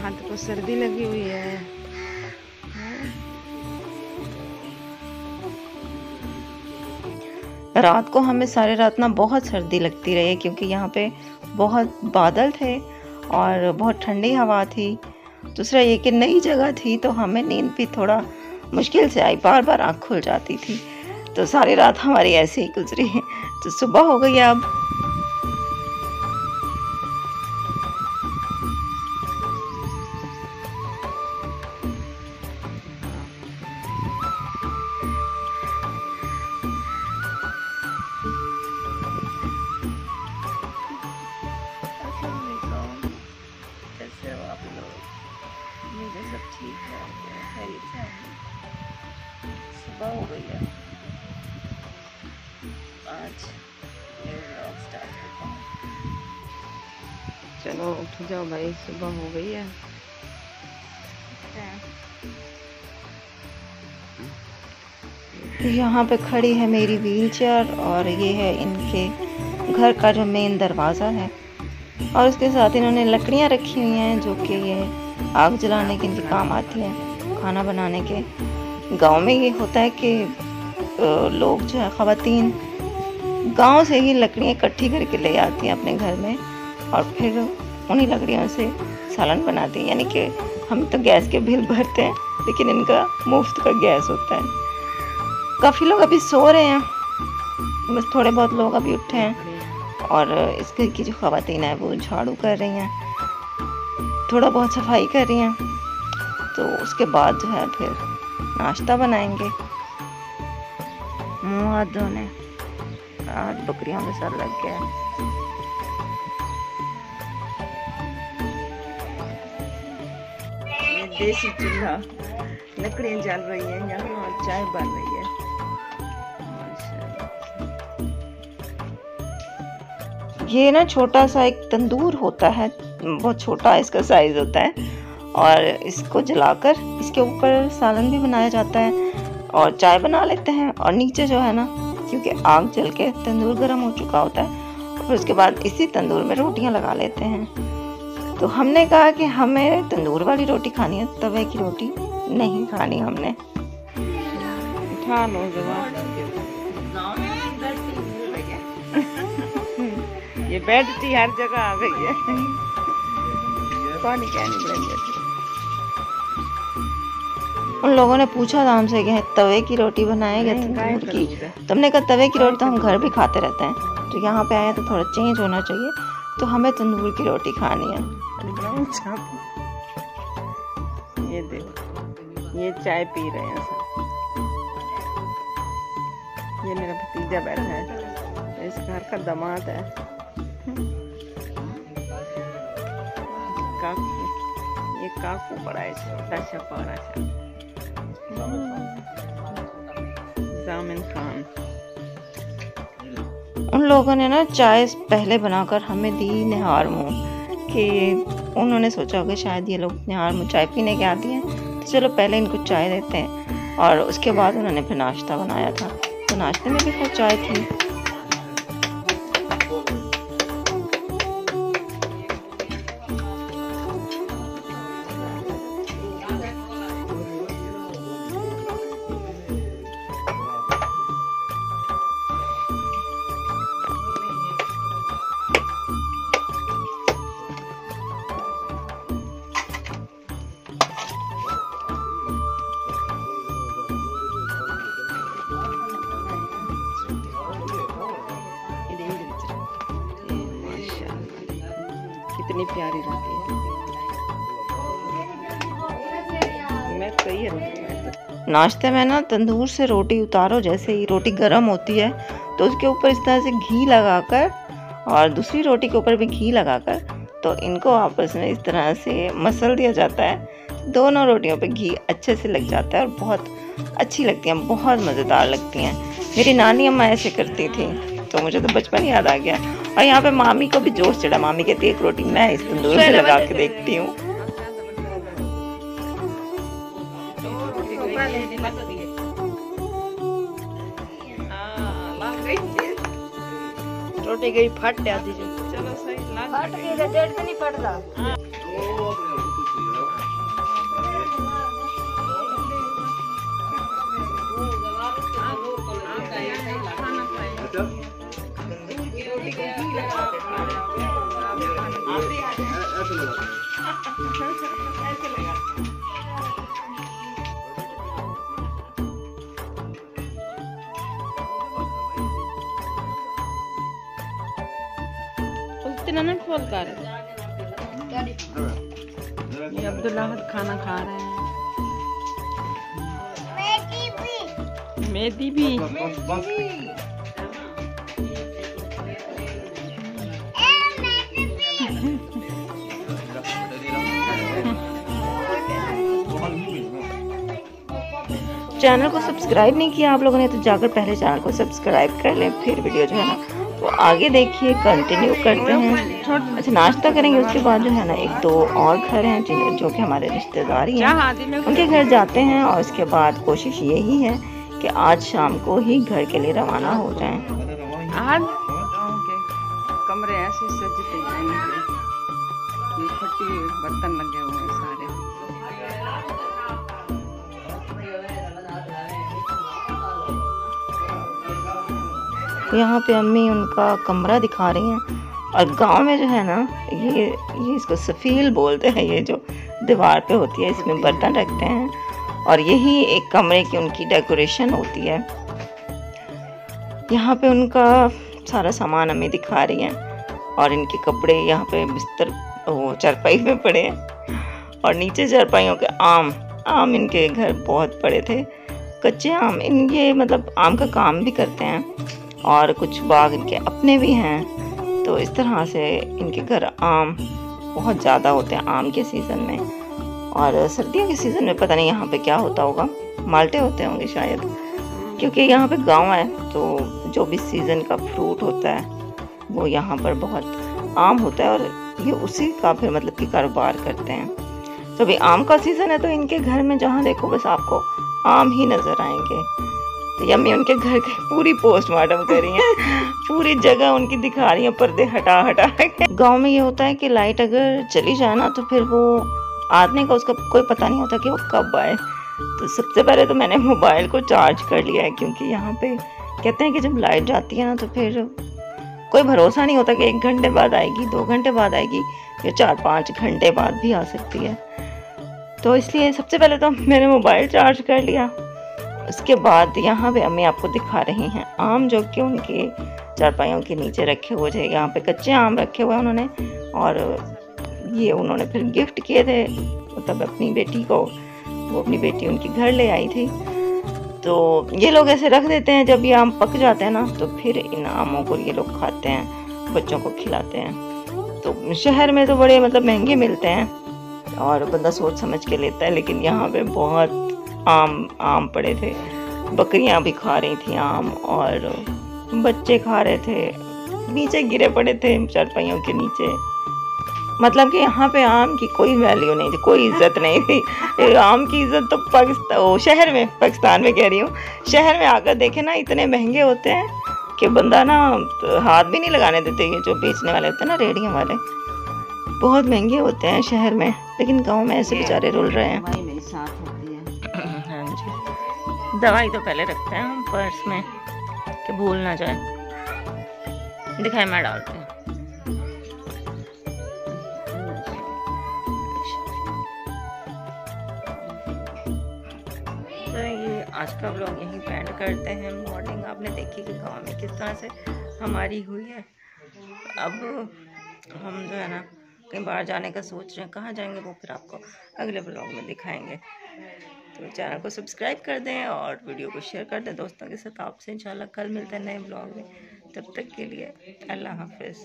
हाथ को सर्दी लगी हुई है। रात को हमें सारी रात ना बहुत सर्दी लगती रही, क्योंकि यहाँ पे बहुत बादल थे और बहुत ठंडी हवा थी। दूसरा ये कि नई जगह थी तो हमें नींद भी थोड़ा मुश्किल से आई, बार बार आँख खुल जाती थी। तो सारी रात हमारी ऐसे ही गुजरी। तो सुबह हो गई अब। कैसे हो आप लोग? मुझे सब ठीक है, खैरियत से हैं। सुबह हो गई है, आज व्लॉग स्टार्ट करता हूँ। चलो उठ जाओ भाई, सुबह हो गई है। यहाँ पे खड़ी है मेरी व्हीलचेयर और ये है इनके घर का जो मेन दरवाज़ा है। और उसके साथ इन्होंने लकड़ियाँ रखी हुई हैं जो कि ये आग जलाने के इनके काम आती हैं, खाना बनाने के। गांव में ये होता है कि लोग जो है ख़वातीन गांव से ही लकड़ियाँ इकट्ठी करके ले आती हैं अपने घर में और फिर उन्हीं लकड़ियों से सालन बनाती हैं। यानी कि हम तो गैस के बिल भरते हैं, लेकिन इनका मुफ्त का गैस होता है। काफ़ी लोग अभी सो रहे हैं, बस थोड़े बहुत लोग अभी उठे हैं। और इस घर की जो ख़वातीन है वो झाड़ू कर रही हैं, थोड़ा बहुत सफाई कर रही हैं। तो उसके बाद जो है फिर नाश्ता बनाएंगे। मुँह हाथ धोने, आज बकरियों में सर लग गया। ये देसी चूल्हा, लकड़ियाँ जल रही हैं यहाँ और चाय बन रही है। ये ना छोटा सा एक तंदूर होता है, बहुत छोटा इसका साइज होता है। और इसको जलाकर इसके ऊपर सालन भी बनाया जाता है और चाय बना लेते हैं। और नीचे जो है ना, क्योंकि आग जल के तंदूर गर्म हो चुका होता है, और फिर उसके बाद इसी तंदूर में रोटियां लगा लेते हैं। तो हमने कहा कि हमें तंदूर वाली रोटी खानी है, तवे की रोटी नहीं खानी हमने। उठा लो ये बेड टी हर जगह आ गई है। पानी क्या नहीं पड़ेंगे। उन लोगों ने पूछा था हमसे कि तवे की रोटी बनाएंगे तंदूर की। तुमने कहा तवे की रोटी तो हम घर भी खाते रहते हैं, तो यहाँ पे आए तो थोड़ा चेंज होना चाहिए, तो हमें तंदूर की रोटी खानी है। ये देखो, ये चाय पी रहे हैं सब। ये मेरा भतीजा बैठा है, इस घर का दामाद है। ये काकू बड़ा है, छोटा सा पारा सा जामिन खान। उन लोगों ने ना चाय पहले बनाकर हमें दी निहार मुँह, कि उन्होंने सोचा होगा शायद ये लोग निहार मुँह चाय पीने के आती हैं, तो चलो पहले इनको चाय देते हैं। और उसके बाद उन्होंने फिर नाश्ता बनाया था, तो नाश्ते में भी फिर चाय थी। कितनी प्यारी रोटी है। मैं कही है नाश्ते में ना तंदूर से रोटी उतारो, जैसे ही रोटी गर्म होती है तो उसके ऊपर इस तरह से घी लगाकर और दूसरी रोटी के ऊपर भी घी लगाकर, तो इनको आपस में इस तरह से मसल दिया जाता है। दोनों रोटियों पे घी अच्छे से लग जाता है और बहुत अच्छी लगती हैं, बहुत मज़ेदार लगती हैं। मेरी नानी अम्मा ऐसे करती थी, तो मुझे तो बचपन याद आ गया। और यहाँ पे मामी को भी जोश चढ़ा, मामी कहती है एक रोटी मैं इस तंदूर में लगा के देखती हूँ। रोटी गई फट जाती जो। चलो सही लग फट गई, डेढ़ से नहीं फटता। ना फोन कर ये अब्दुल्ला खाना खा रहे हैं। मेहदी भी चैनल को सब्सक्राइब नहीं किया आप लोगों ने तो जाकर पहले चैनल को सब्सक्राइब कर लें, फिर वीडियो जो है ना तो आगे देखिए कंटिन्यू करते हैं। अच्छा नाश्ता करेंगे, उसके बाद जो है ना एक दो और घर हैं जो कि हमारे रिश्तेदार ही हैं, उनके घर जाते हैं और उसके बाद कोशिश यही है कि आज शाम को ही घर के लिए रवाना हो जाएं। आज कमरे ऐसे सजते हैं, फटी बर्तन लगे हुए हैं सारे। यहाँ पे अम्मी उनका कमरा दिखा रही हैं। और गांव में जो है ना ये इसको सफील बोलते हैं, ये जो दीवार पे होती है इसमें बर्तन रखते हैं और यही एक कमरे की उनकी डेकोरेशन होती है। यहाँ पे उनका सारा सामान अम्मी दिखा रही हैं और इनके कपड़े यहाँ पे बिस्तर वो चारपाई में पड़े हैं और नीचे चारपाइयों के आम इनके घर बहुत बड़े थे, कच्चे आम। ये मतलब आम का काम भी करते हैं और कुछ बाग इनके अपने भी हैं, तो इस तरह से इनके घर आम बहुत ज़्यादा होते हैं आम के सीज़न में। और सर्दियों के सीज़न में पता नहीं यहाँ पे क्या होता होगा, माल्टे होते होंगे शायद, क्योंकि यहाँ पे गांव है तो जो भी सीज़न का फ्रूट होता है वो यहाँ पर बहुत आम होता है और ये उसी का फिर मतलब कि कारोबार करते हैं। तो अभी आम का सीज़न है तो इनके घर में जहाँ देखो बस आपको आम ही नज़र आएंगे। तो यम्मी उनके घर की पूरी पोस्टमार्टम कर रही हैं, पूरी जगह उनकी दिखा रही हैं पर्दे हटा हटा के। गांव में ये होता है कि लाइट अगर चली जाए ना तो फिर वो आदमी का उसका कोई पता नहीं होता कि वो कब आए। तो सबसे पहले तो मैंने मोबाइल को चार्ज कर लिया है, क्योंकि यहाँ पे कहते हैं कि जब लाइट जाती है ना तो फिर कोई भरोसा नहीं होता कि 1 घंटे बाद आएगी, 2 घंटे बाद आएगी या 4-5 घंटे बाद भी आ सकती है। तो इसलिए सबसे पहले तो मैंने मोबाइल चार्ज कर लिया। उसके बाद यहाँ पे अम्मी आपको दिखा रही हैं आम जो कि उनके चारपाइयों के नीचे रखे हुए थे। यहाँ पे कच्चे आम रखे हुए उन्होंने और ये उन्होंने फिर गिफ्ट किए थे मतलब अपनी बेटी को, वो अपनी बेटी उनके घर ले आई थी। तो ये लोग ऐसे रख देते हैं, जब ये आम पक जाते हैं ना तो फिर इन आमों को ये लोग खाते हैं, बच्चों को खिलाते हैं। तो शहर में तो बड़े मतलब महंगे मिलते हैं और बंदा सोच समझ के लेता है, लेकिन यहाँ पे बहुत आम पड़े थे, बकरियां भी खा रही थी आम और बच्चे खा रहे थे, नीचे गिरे पड़े थे चारपाइयों के नीचे। मतलब कि यहाँ पे आम की कोई वैल्यू नहीं थी, कोई इज्जत नहीं थी। आम की इज्जत तो शहर में, पाकिस्तान में कह रही हूँ, शहर में आकर देखे ना इतने महंगे होते हैं कि बंदा ना हाथ भी नहीं लगाने देते। ये जो बेचने वाले होते हैं ना रेहड़ियों वाले, बहुत महंगे होते हैं शहर में, लेकिन गाँव में ऐसे बेचारे रुल रहे हैं। हाँ जी, दवाई तो पहले रखते हैं हम पर्स में कि भूल ना जाए। दिखाई मैं डालते हैं। तो ये आज का व्लॉग यहीं एंड करते हैं। मॉर्निंग आपने देखी कि गांव में किस तरह से हमारी हुई है। अब हम जो है ना कहीं बाहर जाने का सोच रहे हैं, कहाँ जाएंगे वो फिर आपको अगले व्लॉग में दिखाएंगे। तो चैनल को सब्सक्राइब कर दें और वीडियो को शेयर कर दें दोस्तों के साथ। आपसे इंशाल्लाह कल मिलते हैं नए ब्लॉग में, तब तक के लिए अल्लाह हाफिज़।